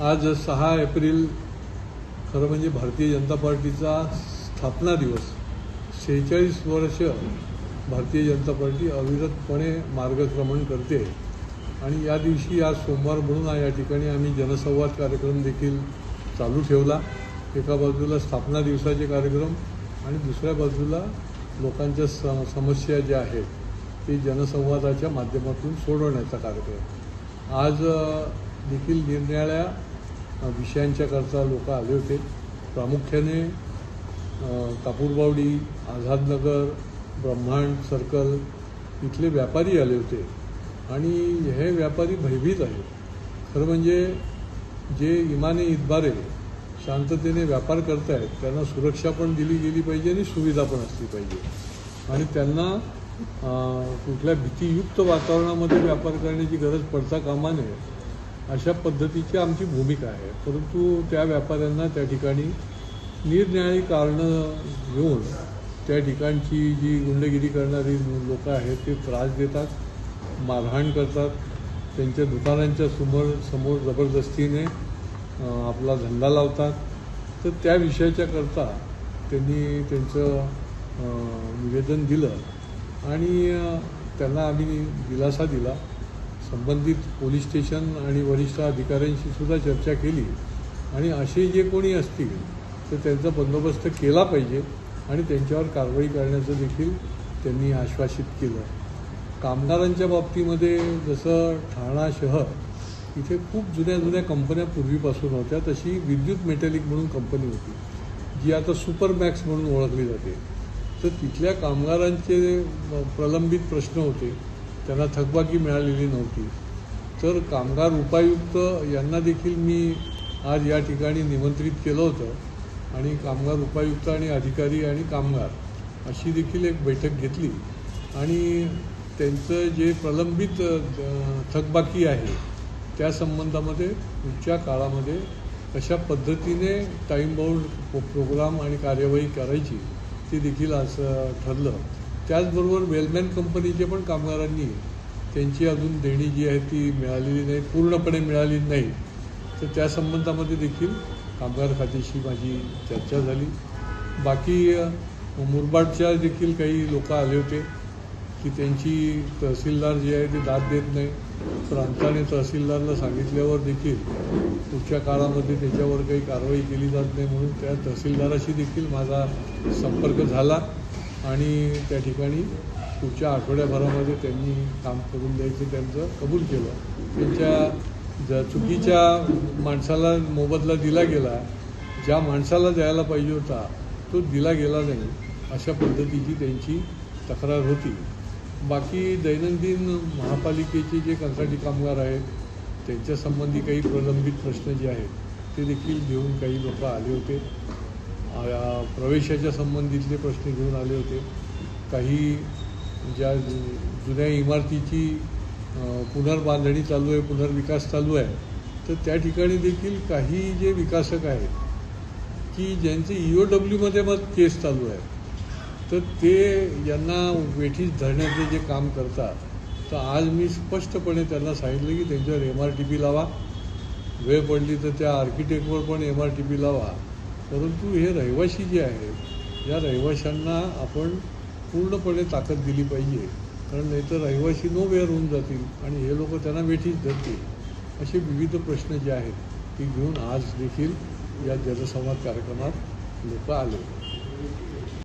आज 6 एप्रिल खरं म्हणजे भारतीय जनता पार्टीचा स्थापना दिवस. 46 वर्ष भारतीय जनता पार्टी अविरतपणे मार्गक्रमण करते आणि या दिवशी आज सोमवार म्हणून या ठिकाणी आम्ही जनसंवाद कार्यक्रम देखील चालू ठेवला. एका बाजूला स्थापना दिवसाचे कार्यक्रम आणि दुसऱ्या बाजूला लोकांच्या समस्या ज्या आहेत ते जनसंवादाच्या माध्यमातून सोडवण्याचा कार्यक्रम. आज देखील निरनिराळ्या विषयांच्याकरता लोक आले होते. प्रामुख्याने कापूरबावडी, आझादनगर, ब्रह्मांड सर्कल इथले व्यापारी आले होते आणि हे व्यापारी भयभीत आहेत. खरं म्हणजे जे इमाने इतबारे शांततेने व्यापार करतायत त्यांना सुरक्षा पण दिली गेली पाहिजे आणि सुविधा पण असली पाहिजे आणि त्यांना कुठल्या भीतीयुक्त वातावरणामध्ये व्यापार करण्याची गरज पडता कामा नये अशा पद्धतीची आमची भूमिका आहे. परंतु त्या व्यापाऱ्यांना त्या ठिकाणी निरनिराळी कारणं घेऊन त्या ठिकाणची जी गुंडगिरी करणारी लोक आहेत ते त्रास देतात, मारहाण करतात, त्यांच्या दुकानांच्या समोर जबरदस्तीने आपला धंदा लावतात. तर त्या विषयाच्याकरता त्यांनी त्यांचं निवेदन दिलं आणि त्यांना आम्ही दिलासा दिला. संबंधित पोलीस स्टेशन आणि वरिष्ठ अधिकाऱ्यांशी सुद्धा चर्चा केली आणि असे जे कोणी असतील तर त्यांचा बंदोबस्त केला पाहिजे आणि त्यांच्यावर कारवाई करण्याचं देखील त्यांनी आश्वासित केलं. कामगारांच्या बाबतीमध्ये जसं ठाणा शहर इथे खूप जुन्या कंपन्या पूर्वीपासून होत्या, तशी विद्युत मेटॅलिक म्हणून कंपनी होती जी आता सुपरमॅक्स म्हणून ओळखली जाते. तर तिथल्या कामगारांचे प्रलंबित प्रश्न होते, त्यांना थकबाकी मिळालेली नव्हती. तर कामगार उपायुक्त यांना देखील मी आज या ठिकाणी निमंत्रित केलं होतं आणि कामगार उपायुक्त आणि अधिकारी आणि कामगार अशी देखील एक बैठक घेतली आणि त्यांचं जे प्रलंबित थकबाकी आहे त्या संबंधामध्ये पुढच्या काळामध्ये कशा पद्धतीने टाईम बाउंड प्रोग्राम आणि कार्यवाही करायची ते देखील असं ठरलं. त्याचबरोबर वेलमॅन कंपनीचे पण कामगारांनी त्यांची अजून देणी जी आहे ती मिळालेली नाही, पूर्णपणे मिळाली नाही. तर त्या संबंधामध्ये देखील कामगार खात्याशी माझी चर्चा झाली. बाकी मुरबाडच्या देखील काही लोक आले होते की त्यांची तहसीलदार जी आहे ती दाद देत नाही. प्रांताने तहसीलदारला सांगितल्यावर देखील पुढच्या काळामध्ये त्याच्यावर काही कारवाई केली जात नाही म्हणून त्या तहसीलदाराशी देखील माझा संपर्क झाला आणि त्या ठिकाणी पुढच्या आठवड्याभरामध्ये त्यांनी काम करून द्यायचं त्यांचं कबूल केलं. त्यांच्या चुकीच्या माणसाला मोबदला दिला गेला, ज्या माणसाला द्यायला पाहिजे होता तो दिला गेला नाही अशा पद्धतीची त्यांची तक्रार होती. बाकी दैनंदिन महापालिकेचे जे कंत्राटी कामगार आहेत त्यांच्यासंबंधी काही प्रलंबित प्रश्न जे आहेत ते देखील घेऊन काही लोक आले होते. प्रवेशाच्या संबंधितले प्रश्न घेऊन आले होते. काही ज्या जुन्या इमारतीची पुनर्बांधणी चालू आहे, पुनर्विकास चालू आहे, तर त्या ठिकाणी देखील काही जे विकासक आहेत की ज्यांचे EOWमध्ये मग केस चालू आहे तर ते यांना वेठीस धरण्याचे जे काम करतात. तर आज मी स्पष्टपणे त्यांना सांगितलं की त्यांच्यावर MRTP लावा, वेळ पडली तर त्या आर्किटेक्टवर पण MRTP लावा. परंतु हे रहिवासी जे आहेत या रहिवाशांना आपण पूर्णपणे ताकद दिली पाहिजे, कारण नाहीतर रहिवासी नो वेअर होऊन जातील आणि हे लोक त्यांना वेठीस धरतील. असे विविध प्रश्न जे आहेत ते घेऊन आज देखील या जनसंवाद कार्यक्रमात लोक आले.